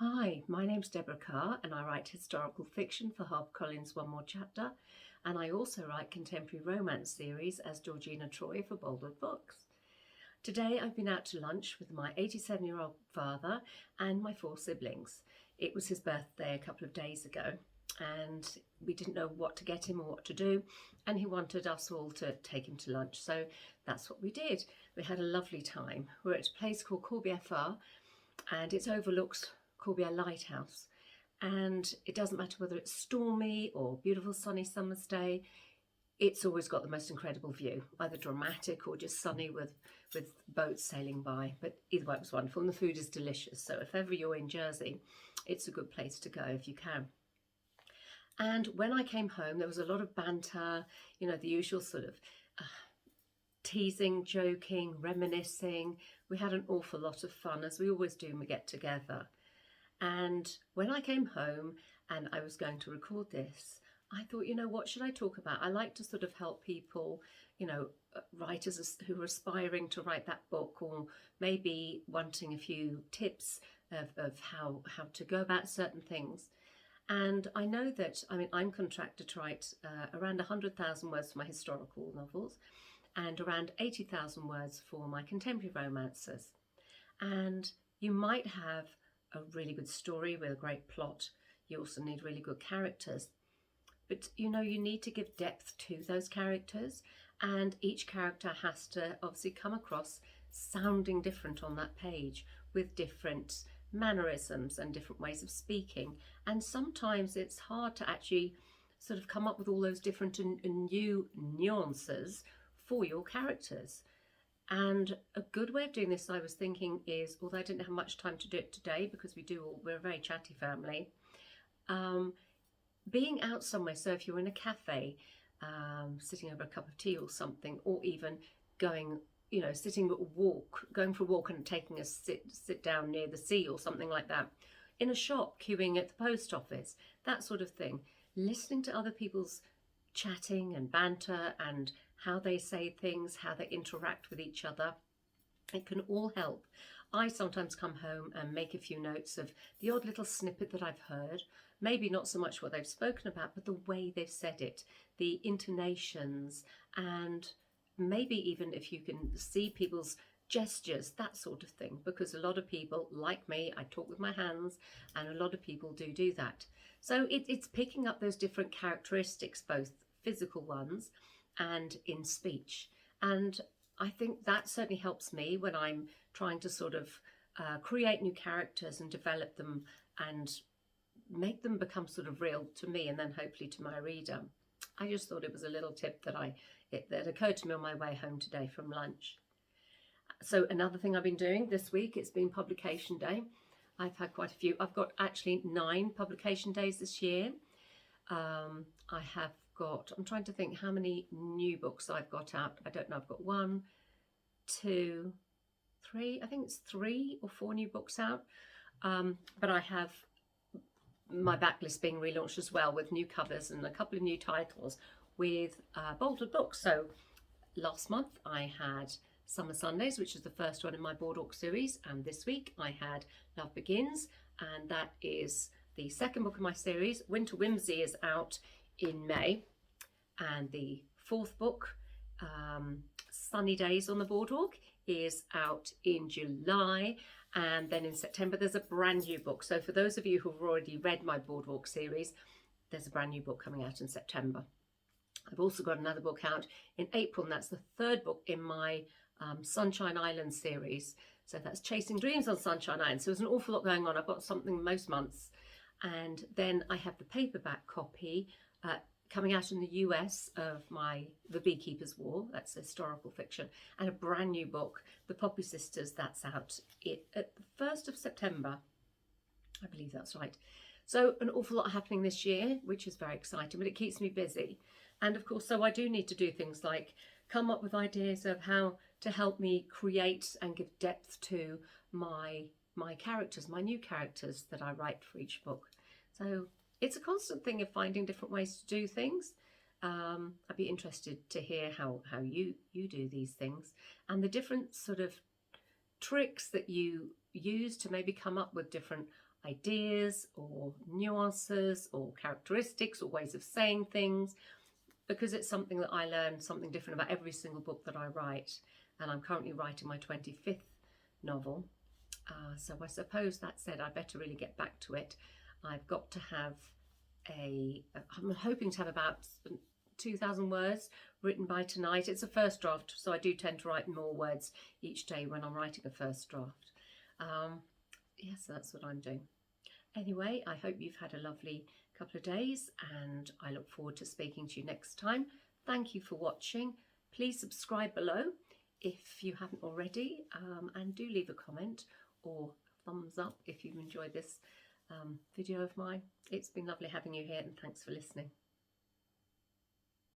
Hi, my name's Deborah Carr and I write historical fiction for HarperCollins One More Chapter, and I also write contemporary romance series as Georgina Troy for Boldwood Books. Today I've been out to lunch with my 87-year-old father and my 4 siblings. It was his birthday a couple of days ago and we didn't know what to get him or what to do, and he wanted us all to take him to lunch, so that's what we did. We had a lovely time. We're at a place called Corbière Phare and it overlooks Corbière Lighthouse, and it doesn't matter whether it's stormy or beautiful sunny summer's day, it's always got the most incredible view, either dramatic or just sunny with boats sailing by. But either way, it was wonderful, and the food is delicious, so if ever you're in Jersey, it's a good place to go if you can. And when I came home, there was a lot of banter, the usual sort of teasing, joking, reminiscing. We had an awful lot of fun, as we always do when we get together. And when I came home and I was going to record this, I thought, what should I talk about? I like to sort of help people, writers who are aspiring to write that book, or maybe wanting a few tips of how to go about certain things. And I know that, I'm contracted to write around 100,000 words for my historical novels and around 80,000 words for my contemporary romances. And you might have a really good story with a great plot. You also need really good characters. But you need to give depth to those characters, and each character has to obviously come across sounding different on that page, with different mannerisms and different ways of speaking. And sometimes it's hard to actually sort of come up with all those different and new nuances for your characters. And a good way of doing this, I was thinking, is, although I didn't have much time to do it today because we're a very chatty family, being out somewhere. So if you're in a cafe, sitting over a cup of tea or something, or even going, going for a walk and taking a sit down near the sea or something like that, in a shop, queuing at the post office, that sort of thing, listening to other people's chatting and banter and how they say things, how they interact with each other, it can all help. I sometimes come home and make a few notes of the odd little snippet that I've heard, maybe not so much what they've spoken about, but the way they've said it, the intonations, and maybe even if you can see people's gestures, that sort of thing, because a lot of people, like me, I talk with my hands, and a lot of people do that. So it's picking up those different characteristics, both physical ones and in speech. And I think that certainly helps me when I'm trying to sort of create new characters and develop them and make them become sort of real to me and then hopefully to my reader. I just thought it was a little tip that occurred to me on my way home today from lunch. So another thing I've been doing this week, it's been publication day. I've had quite a few. I've got actually 9 publication days this year. I have got, I'm trying to think how many new books I've got out. I don't know, I've got 1, 2, 3, I think it's 3 or 4 new books out. But I have my backlist being relaunched as well, with new covers and a couple of new titles with Boldwood Books. So last month I had Summer Sundays, which is the first one in my Boardwalk series, and this week I had Love Begins, and that is the second book of my series. Winter Whimsy is out in May, and the 4th book, Sunny Days on the Boardwalk, is out in July, and then in September there's a brand new book. So for those of you who've already read my Boardwalk series, there's a brand new book coming out in September. I've also got another book out in April, and that's the 3rd book in my Sunshine Island series. So that's Chasing Dreams on Sunshine Island. So there's an awful lot going on. I've got something most months. And then I have the paperback copy coming out in the US of The Beekeeper's War, that's historical fiction, and a brand new book, The Poppy Sisters, that's out at the 1st of September. I believe that's right. So an awful lot happening this year, which is very exciting, but it keeps me busy. And of course, so I do need to do things like come up with ideas of how to help me create and give depth to my characters, my new characters that I write for each book. So it's a constant thing of finding different ways to do things. I'd be interested to hear how you do these things, and the different sort of tricks that you use to maybe come up with different ideas or nuances or characteristics or ways of saying things, because it's something that I learn something different about every single book that I write. And I'm currently writing my 25th novel. So I suppose that said, I better really get back to it. I've got to have I'm hoping to have about 2,000 words written by tonight. It's a first draft, so I do tend to write more words each day when I'm writing a first draft. Yes, that's what I'm doing. Anyway, I hope you've had a lovely couple of days, and I look forward to speaking to you next time. Thank you for watching. Please subscribe below if you haven't already, and do leave a comment or thumbs up if you've enjoyed this video of mine. It's been lovely having you here, and thanks for listening.